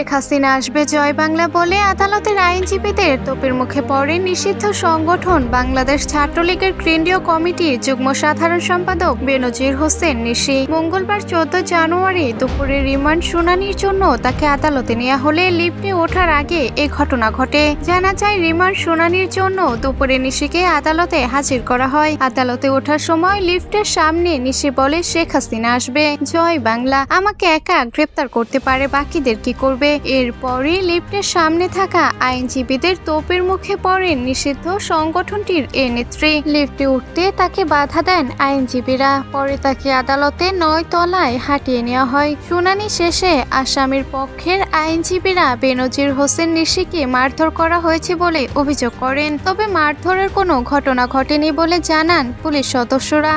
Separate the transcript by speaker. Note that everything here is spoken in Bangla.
Speaker 1: শেখ হাসিনা আসবে জয় বাংলা বলে আদালতের আইনজীবীদের তোপের মুখে পড়ে নিষিদ্ধ সংগঠন বাংলাদেশ ছাত্রলীগের কেন্দ্রীয় কমিটির যুগ্ম সাধারণ সম্পাদক বেনজির হোসেন নিশি। মঙ্গলবার 14 জানুয়ারি দুপুরে রিমান্ড শুনানির জন্য তাকে আদালতে নেওয়া হলে লিফটে ওঠার আগে এ ঘটনা ঘটে। জানা যায়, রিমান্ড শুনানির জন্য দুপুরে নিশিকে আদালতে হাজির করা হয়। আদালতে ওঠার সময় লিফটের সামনে নিশি বলে, শেখ হাসিনা আসবে জয় বাংলা, আমাকে একা গ্রেপ্তার করতে পারে, বাকিদের কি করবে? এরপরই লিফটের সামনে থাকা আইনজীবীদের তোপের মুখে পড়েন নিষিদ্ধ সংগঠনটির এ নেত্রী। লিফটে উঠতে তাকে বাধা দেন আইনজীবীরা। পরে তাকে আদালতে 9 তলায় হাঁটিয়ে নেওয়া হয়। শুনানি শেষে আসামির পক্ষের আইনজীবীরা বেনজির হোসেন নিশিকে মারধর করা হয়েছে বলে অভিযোগ করেন। তবে মারধরের কোনো ঘটনা ঘটেনি বলে জানান পুলিশ সদস্যরা।